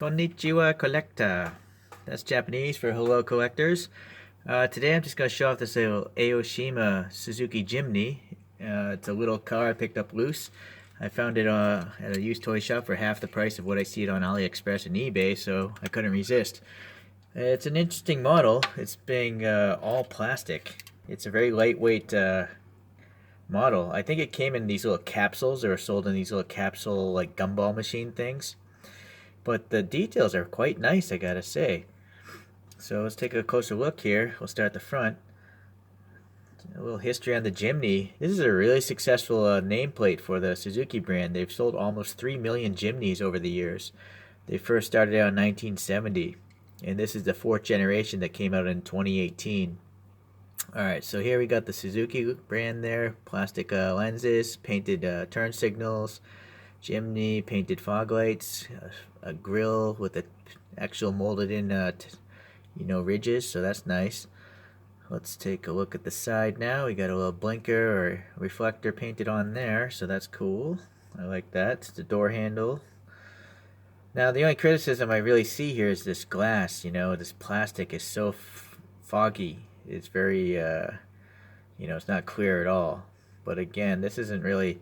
Konnichiwa collector. That's Japanese for hello collectors. Today I'm just going to show off this little Aoshima Suzuki Jimny. It's a little car I picked up loose. I found it at a used toy shop for half the price of what I see it on AliExpress and eBay, so I couldn't resist. It's an interesting model. It's being all plastic. It's a very lightweight model. I think it came in these little capsules or sold in these little capsule like gumball machine things. But the details are quite nice, I gotta say. So let's take a closer look here. We'll start at the front. A little history on the Jimny. This is a really successful nameplate for the Suzuki brand. They've sold almost 3 million Jimnys over the years. They first started out in 1970, and this is the fourth generation that came out in 2018. Alright, so here we got the Suzuki brand there, plastic lenses, painted turn signals, Jimny, painted fog lights, a grill with the actual molded in ridges, so that's nice. Let's take a look at the side now. We got a little blinker or reflector painted on there, so that's cool. I like that. It's the door handle. Now the only criticism I really see here is this glass. This plastic is so foggy. It's very it's not clear at all. But again, this isn't really,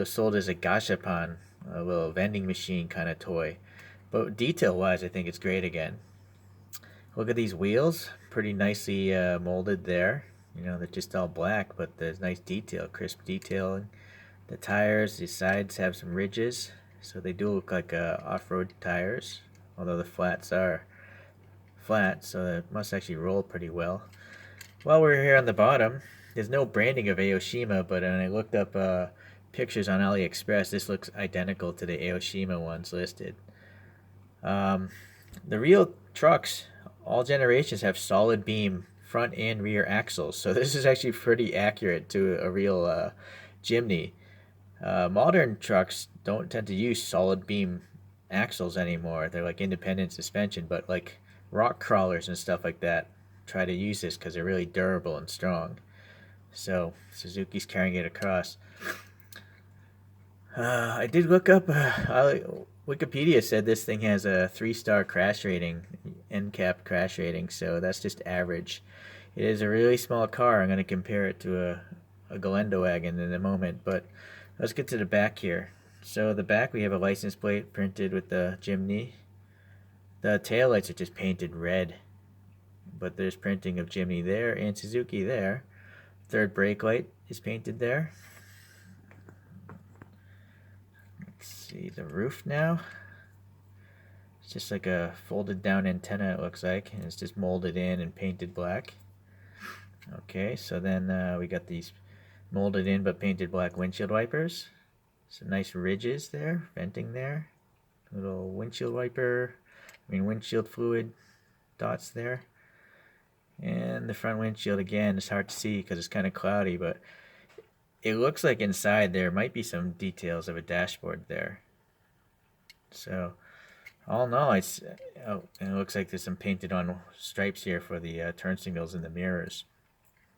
sold as a gashapon, a little vending machine kind of toy. But detail wise, I think it's great again. Look at these wheels, pretty nicely molded there. They're just all black, but there's nice detail, crisp detailing. The tires, the sides have some ridges, so they do look like off-road tires, although the flats are flat, so it must actually roll pretty well. While we're here on the bottom, there's no branding of Aoshima, but when I looked up pictures on AliExpress, this looks identical to the Aoshima ones listed. The real trucks, all generations, have solid beam front and rear axles, so this is actually pretty accurate to a real Jimny. Modern trucks don't tend to use solid beam axles anymore. They're like independent suspension, but like rock crawlers and stuff like that try to use this because they're really durable and strong. So Suzuki's carrying it across. I did look up. Wikipedia said this thing has a 3-star crash rating, NCAP crash rating, so that's just average. It is a really small car. I'm going to compare it to a Geländewagen in a moment, but let's get to the back here. So the back, we have a license plate printed with the Jimny. The taillights are just painted red, but there's printing of Jimny there and Suzuki there. Third brake light is painted there. Let's see the roof now. It's just like a folded down antenna, it looks like, and it's just molded in and painted black. Okay, so then we got these molded in but painted black windshield wipers. Some nice ridges there, venting there. Little windshield fluid dots there. And the front windshield, again, it's hard to see because it's kind of cloudy, but it looks like inside there might be some details of a dashboard there. So all in all, and it looks like there's some painted on stripes here for the turn signals and the mirrors.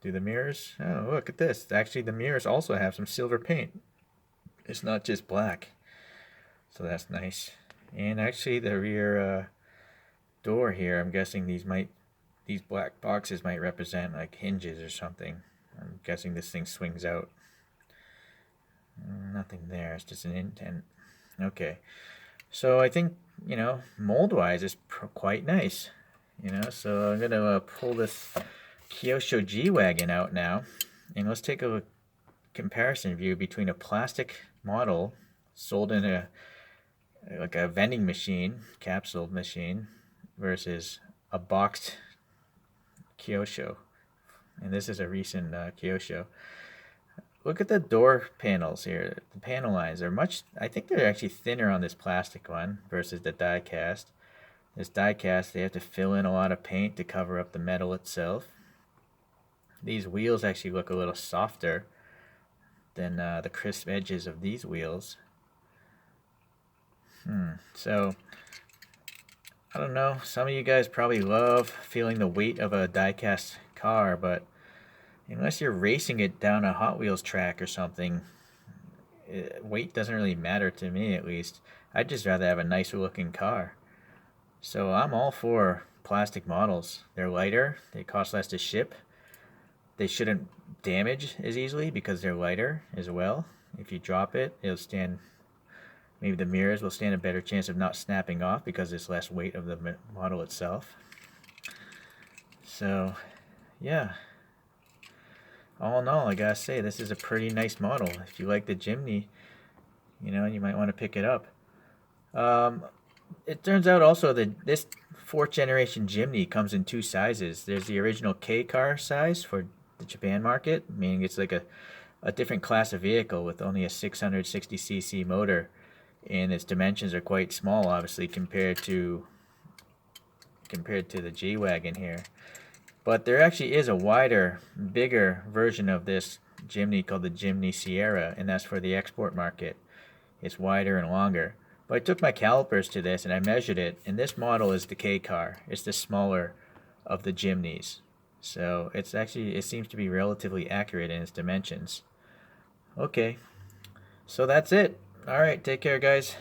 Do the mirrors? Oh, look at this. Actually, the mirrors also have some silver paint. It's not just black. So that's nice. And actually, the rear door here, I'm guessing these black boxes might represent like hinges or something. I'm guessing this thing swings out. Nothing there. It's just an indent. Okay. So I think, mold-wise, it's quite nice. So I'm going to pull this Kyosho G-Wagon out now, and let's take a comparison view between a plastic model sold in a vending machine, capsule machine, versus a boxed Kyosho. And this is a recent Kyosho. Look at the door panels here. The panel lines are I think they're actually thinner on this plastic one versus the die cast. This die cast, they have to fill in a lot of paint to cover up the metal itself. These wheels actually look a little softer than the crisp edges of these wheels. So, I don't know. Some of you guys probably love feeling the weight of a die-cast car, but unless you're racing it down a Hot Wheels track or something, weight doesn't really matter to me, at least. I'd just rather have a nicer looking car. So I'm all for plastic models. They're lighter, they cost less to ship, they shouldn't damage as easily because they're lighter as well. If you drop it, it'll stand, maybe the mirrors will stand a better chance of not snapping off because there's less weight of the model itself. So yeah, all in all, I gotta say this is a pretty nice model. If you like the Jimny, you know, you might want to pick it up. It turns out also that this fourth generation Jimny comes in two sizes. There's the original K car size for the Japan market, meaning it's like a different class of vehicle with only a 660cc motor, and its dimensions are quite small, obviously, compared to the G-Wagon here. But there actually is a wider, bigger version of this Jimny called the Jimny Sierra, and that's for the export market. It's wider and longer. But I took my calipers to this and I measured it, and this model is the K car. It's the smaller of the Jimnys. So it seems to be relatively accurate in its dimensions. Okay, so that's it. All right, take care, guys.